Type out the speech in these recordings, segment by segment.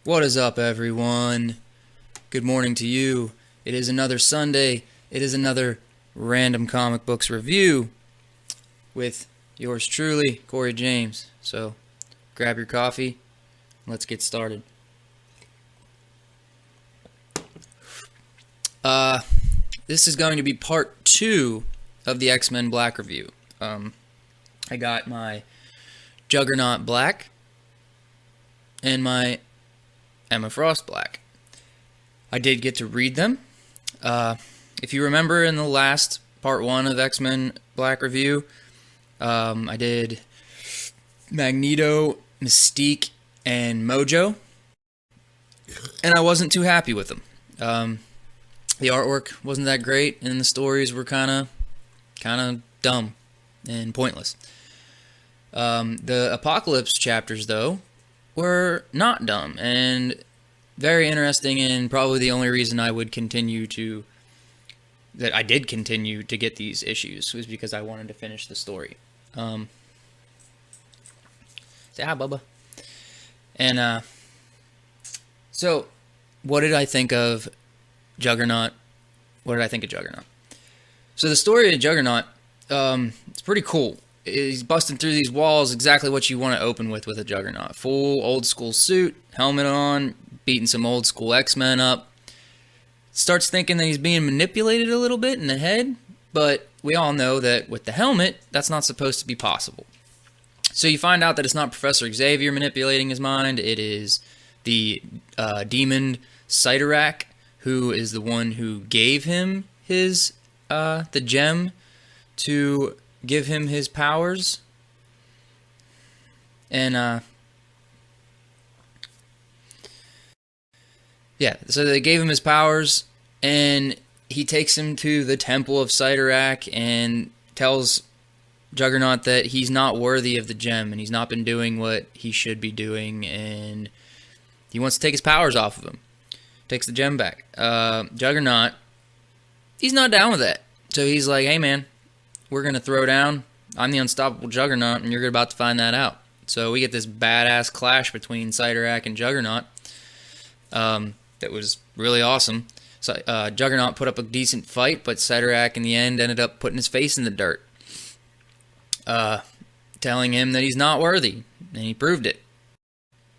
What is up, everyone? Good morning to you. It is another Sunday. It is another Random Comic Books review with yours truly, Corey James. So, grab your coffee. Let's get started. This is going to be part 2 of the X-Men Black review. I got my Juggernaut Black and my Emma Frost Black. I did get to read them. If you remember in the last part 1 of X-Men Black review, I did Magneto, Mystique, and Mojo, and I wasn't too happy with them. The artwork wasn't that great, and the stories were kind of dumb and pointless. The Apocalypse chapters, though, were not dumb and very interesting, and probably the only reason I did continue to get these issues was because I wanted to finish the story. Say hi, Bubba. And so, what did I think of Juggernaut? What did I think of Juggernaut? So the story of Juggernaut, it's pretty cool. He's busting through these walls, exactly what you want to open with a Juggernaut. Full old school suit, helmet on, beating some old school X-Men up. Starts thinking that he's being manipulated a little bit in the head, but we all know that with the helmet, that's not supposed to be possible. So you find out that it's not Professor Xavier manipulating his mind, it is the demon Cyttorak, who is the one who gave him his the gem to give him his powers. And so they gave him his powers, and he takes him to the Temple of Cyttorak and tells Juggernaut that he's not worthy of the gem, and he's not been doing what he should be doing, and he wants to take his powers off of him. Takes the gem back. Juggernaut, he's not down with that. So he's like, hey man, we're going to throw down. I'm the unstoppable Juggernaut, and you're about to find that out. So we get this badass clash between Cyttorak and Juggernaut. That was really awesome. So Juggernaut put up a decent fight, but Cyttorak in the end ended up putting his face in the dirt. Telling him that he's not worthy, and he proved it.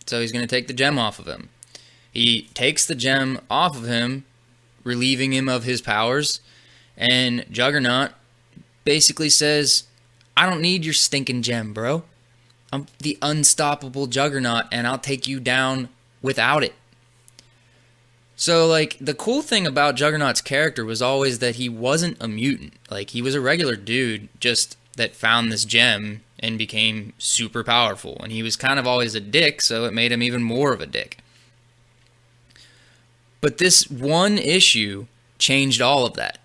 So he's going to take the gem off of him. He takes the gem off of him, relieving him of his powers, and Juggernaut basically says, I don't need your stinking gem, bro. I'm the unstoppable Juggernaut, and I'll take you down without it. So, like, the cool thing about Juggernaut's character was always that he wasn't a mutant. Like, he was a regular dude, just that found this gem and became super powerful. And he was kind of always a dick, so it made him even more of a dick. But this one issue changed all of that.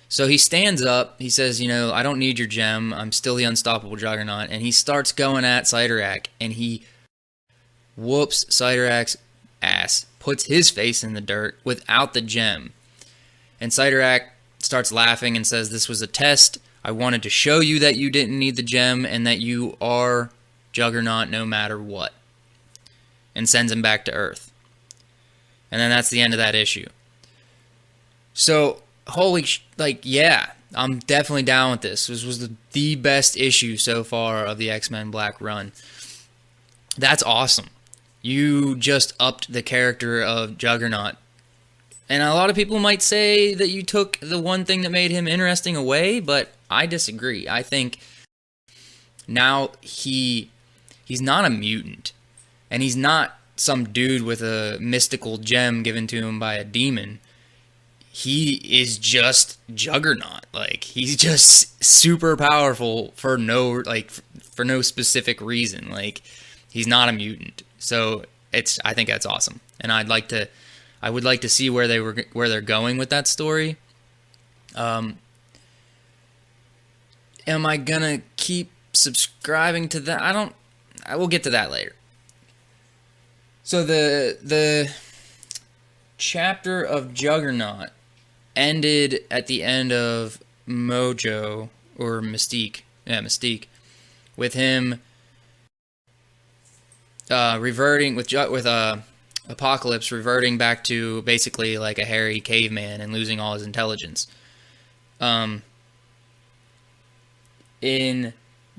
So he stands up, he says, I don't need your gem, I'm still the unstoppable Juggernaut, and he starts going at Cyttorak, and he whoops Cyttorak's ass, puts his face in the dirt without the gem. And Cyttorak starts laughing and says, this was a test, I wanted to show you that you didn't need the gem, and that you are Juggernaut no matter what. And sends him back to Earth. And then that's the end of that issue. So, I'm definitely down with this. This was the best issue so far of the X-Men Black run. That's awesome. You just upped the character of Juggernaut. And a lot of people might say that you took the one thing that made him interesting away, but I disagree. I think now he's not a mutant. And he's not some dude with a mystical gem given to him by a demon. He is just Juggernaut. Like, he's just super powerful for no specific reason. Like, he's not a mutant. So I think that's awesome. And I would like to see where they're going with that story. Am I gonna keep subscribing to that? I will get to that later. So the chapter of Juggernaut ended at the end of Mojo, or Mystique. Yeah, Mystique. With him reverting with Apocalypse reverting back to basically like a hairy caveman and losing all his intelligence. In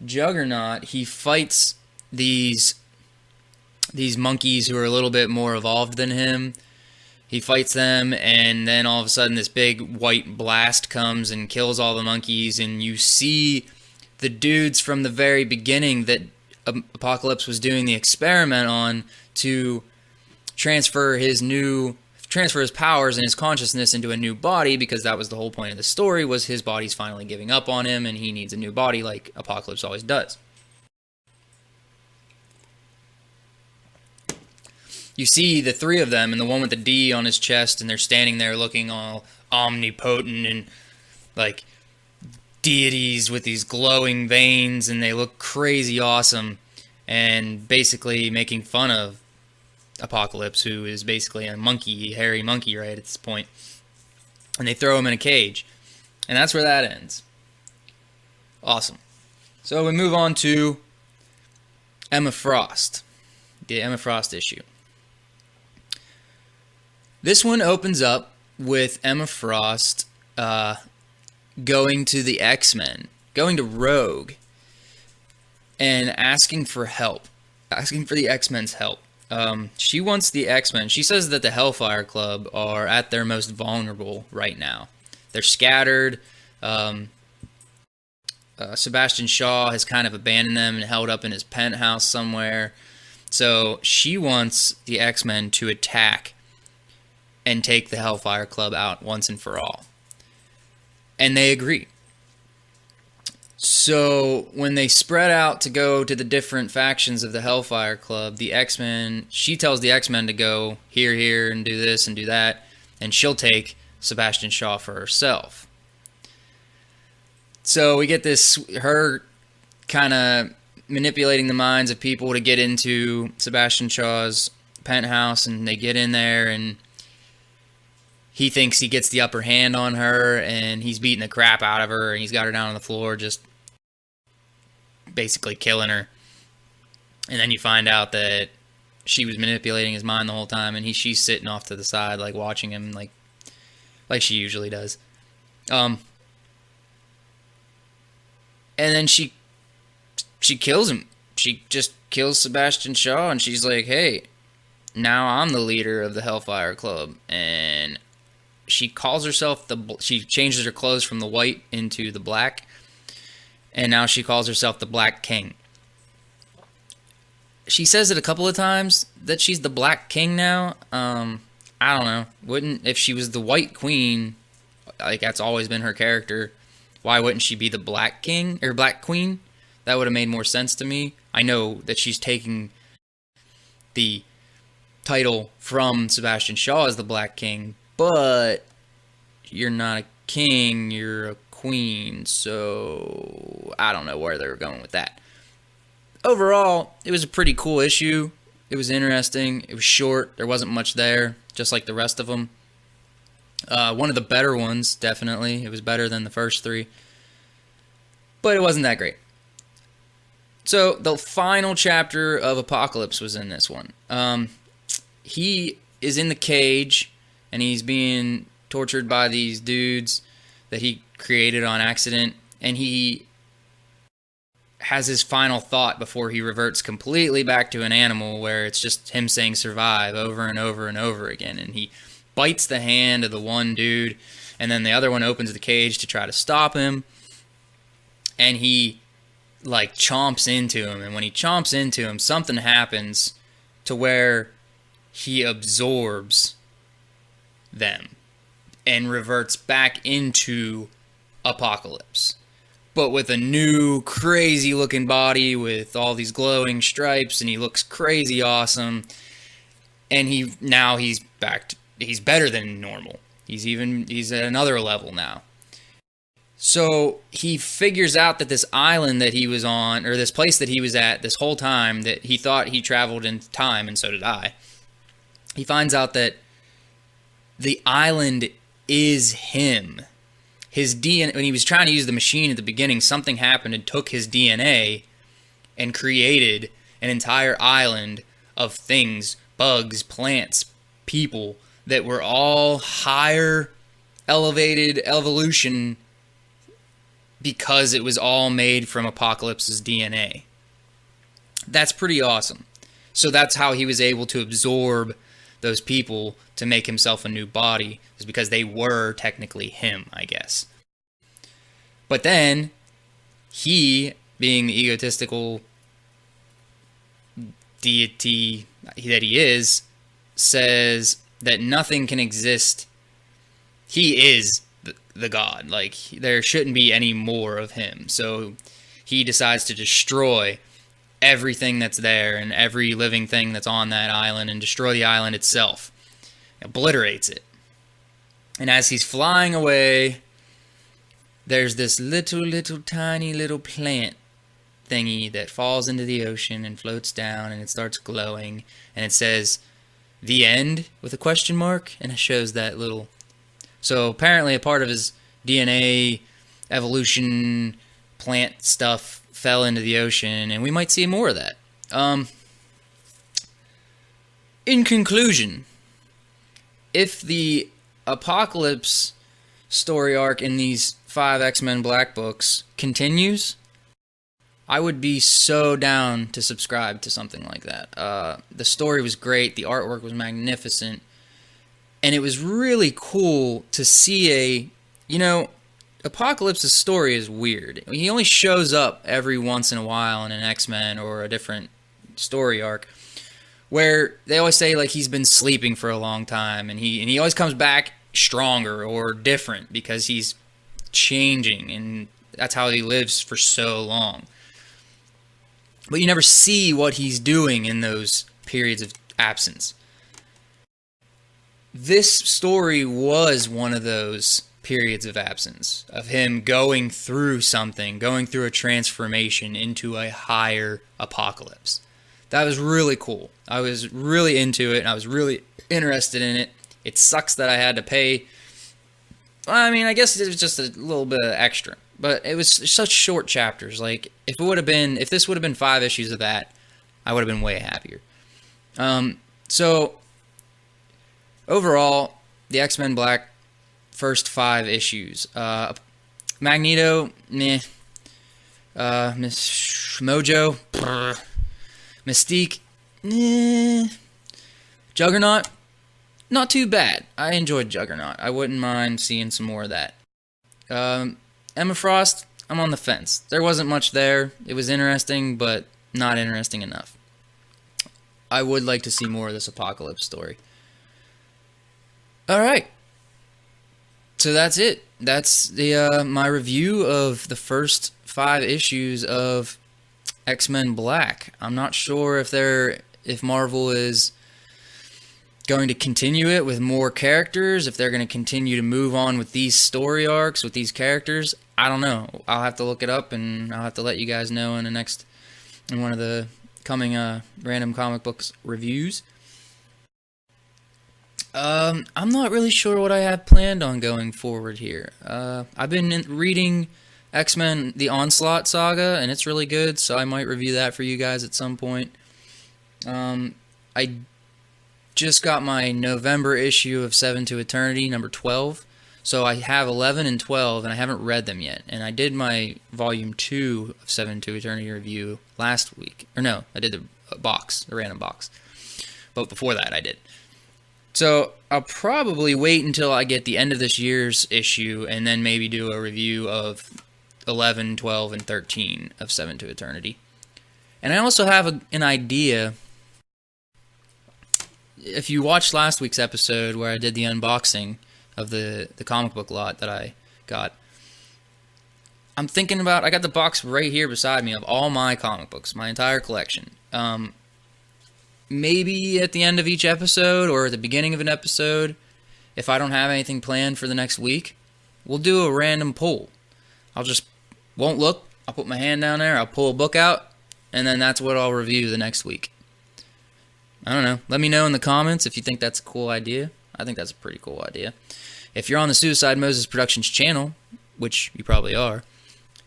Juggernaut, he fights these monkeys who are a little bit more evolved than him. He fights them, and then all of a sudden this big white blast comes and kills all the monkeys, and you see the dudes from the very beginning that Apocalypse was doing the experiment on to transfer his powers and his consciousness into a new body, because that was the whole point of the story, was his body's finally giving up on him and he needs a new body like Apocalypse always does. You see the three of them and the one with the D on his chest, and they're standing there looking all omnipotent and like deities with these glowing veins, and they look crazy awesome, and basically making fun of Apocalypse, who is basically a monkey, hairy monkey right at this point. And they throw him in a cage. And that's where that ends. Awesome. So we move on to Emma Frost. The Emma Frost issue. This one opens up with Emma Frost going to the X-Men, going to Rogue, and asking for help. Asking for the X-Men's help. She wants the X-Men. She says that the Hellfire Club are at their most vulnerable right now. They're scattered. Sebastian Shaw has kind of abandoned them and held up in his penthouse somewhere. So she wants the X-Men to attack and take the Hellfire Club out once and for all. And they agree. So when they spread out to go to the different factions of the Hellfire Club, the X-Men, she tells the X-Men to go here, and do this and do that, and she'll take Sebastian Shaw for herself. So we get this, her kind of manipulating the minds of people to get into Sebastian Shaw's penthouse, and they get in there, and he thinks he gets the upper hand on her, and he's beating the crap out of her, and he's got her down on the floor, just basically killing her. And then you find out that she was manipulating his mind the whole time, and she's sitting off to the side, like watching him, like she usually does. And then she kills him. She just kills Sebastian Shaw, and she's like, "Hey, now I'm the leader of the Hellfire Club." And she calls herself she changes her clothes from the white into the black, and now she calls herself the Black King. She says it a couple of times that she's the Black King now. I don't know. If she was the White Queen, like that's always been her character, why wouldn't she be the Black King or Black Queen? That would have made more sense to me. I know that she's taking the title from Sebastian Shaw as the Black King, but you're not a king, you're a queen, so I don't know where they were going with that. Overall, it was a pretty cool issue. It was interesting. It was short. There wasn't much there, just like the rest of them. One of the better ones, definitely. It was better than the first three, but it wasn't that great. So the final chapter of Apocalypse was in this one. He is in the cage, and he's being tortured by these dudes that he created on accident, and he has his final thought before he reverts completely back to an animal, where it's just him saying survive over and over and over again, and he bites the hand of the one dude, and then the other one opens the cage to try to stop him, and he like chomps into him, and when he chomps into him, something happens to where he absorbs them and reverts back into Apocalypse, but with a new crazy looking body with all these glowing stripes, and he looks crazy awesome, and he's better than normal. He's at another level now. So he figures out that this island that he was on, or this place that he was at this whole time, that he thought he traveled in time, and so did I. He finds out that the island is him. His DNA, when he was trying to use the machine at the beginning, something happened and took his DNA and created an entire island of things bugs, plants, people that were all higher elevated evolution because it was all made from Apocalypse's DNA. That's pretty awesome. So that's how he was able to absorb those people to make himself a new body, is because they were technically him, I guess. But then, he, being the egotistical deity that he is, says that nothing can exist. He is the god. Like, there shouldn't be any more of him. So he decides to destroy everything that's there and every living thing that's on that island and destroy the island itself. Obliterates it. And as he's flying away, there's this little tiny little plant thingy that falls into the ocean and floats down, and it starts glowing, and it says "the end" with a question mark, and it shows that little. So apparently a part of his DNA evolution plant stuff fell into the ocean, and we might see more of that. In conclusion, if the Apocalypse story arc in these 5 X-Men Black books continues, I would be so down to subscribe to something like that. The story was great, the artwork was magnificent, and it was really cool to see Apocalypse's story is weird. He only shows up every once in a while in an X-Men or a different story arc, where they always say like he's been sleeping for a long time, and he always comes back stronger or different because he's changing, and that's how he lives for so long. But you never see what he's doing in those periods of absence. This story was one of those periods of absence, of him going through something, going through a transformation into a higher Apocalypse. That was really cool. I was really into it, and I was really interested in it. It sucks that I had to pay. I mean, I guess it was just a little bit of extra, but it was such short chapters. Like, if this would have been 5 issues of that, I would have been way happier. So overall, the X-Men Black first 5 issues. Magneto, meh. Mojo, brr. Mystique, meh. Juggernaut, not too bad. I enjoyed Juggernaut. I wouldn't mind seeing some more of that. Emma Frost, I'm on the fence. There wasn't much there. It was interesting, but not interesting enough. I would like to see more of this Apocalypse story. Alright. So that's it. That's the my review of the first 5 issues of X-Men Black. I'm not sure if Marvel is going to continue it with more characters, if they're going to continue to move on with these story arcs, with these characters. I don't know. I'll have to look it up, and I'll have to let you guys know in one of the coming random comic books reviews. I'm not really sure what I have planned on going forward here. I've been reading X-Men The Onslaught Saga, and it's really good, so I might review that for you guys at some point. I just got my November issue of 7 to Eternity, number 12, so I have 11 and 12, and I haven't read them yet. And I did my volume 2 of 7 to Eternity review last week. Or no, I did the random box. But before that, I did. So I'll probably wait until I get the end of this year's issue, and then maybe do a review of 11, 12, and 13 of 7 to Eternity. And I also have an idea. If you watched last week's episode where I did the unboxing of the comic book lot that I got, I'm thinking about, I got the box right here beside me of all my comic books, my entire collection. Maybe at the end of each episode or at the beginning of an episode, if I don't have anything planned for the next week, we'll do a random poll. Won't look, I'll put my hand down there, I'll pull a book out, and then that's what I'll review the next week. I don't know. Let me know in the comments if you think that's a cool idea. I think that's a pretty cool idea. If you're on the Suicide Moses Productions channel, which you probably are,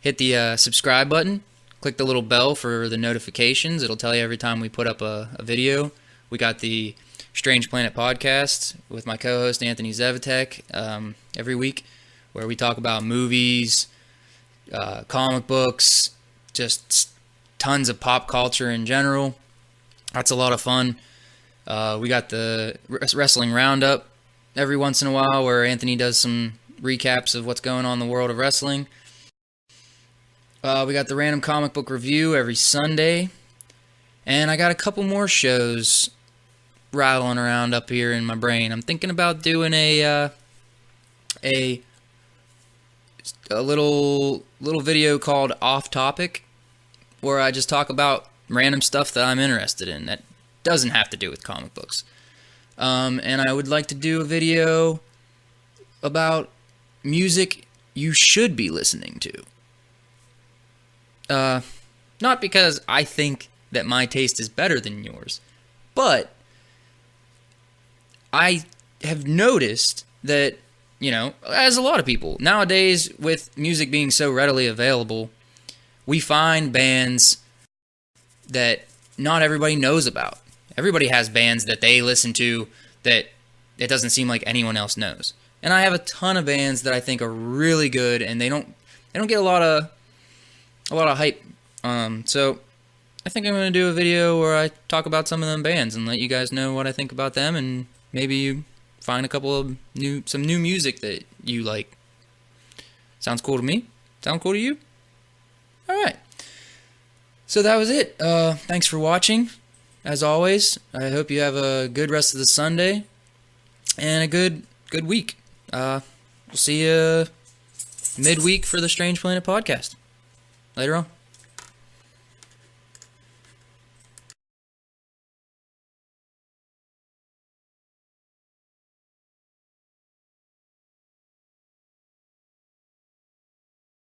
hit the subscribe button. Click the little bell for the notifications. It'll tell you every time we put up a video. We got the Strange Planet podcast with my co-host Anthony Zevatek every week, where we talk about movies, comic books, just tons of pop culture in general. That's a lot of fun. We got the Wrestling Roundup every once in a while, where Anthony does some recaps of what's going on in the world of wrestling. We got the Random Comic Book Review every Sunday. And I got a couple more shows rattling around up here in my brain. I'm thinking about doing a little video called Off Topic, where I just talk about random stuff that I'm interested in that doesn't have to do with comic books. And I would like to do a video about music you should be listening to. Not because I think that my taste is better than yours, but I have noticed that, as a lot of people, nowadays with music being so readily available, we find bands that not everybody knows about. Everybody has bands that they listen to that it doesn't seem like anyone else knows. And I have a ton of bands that I think are really good, and they don't get a lot of hype. So I think I'm going to do a video where I talk about some of them bands and let you guys know what I think about them, and maybe you find a couple of some new music that you like. Sounds cool to me? Sound cool to you? All right. So that was it. Thanks for watching. As always, I hope you have a good rest of the Sunday and a good week. We'll see you midweek for the Strange Planet podcast. Later on.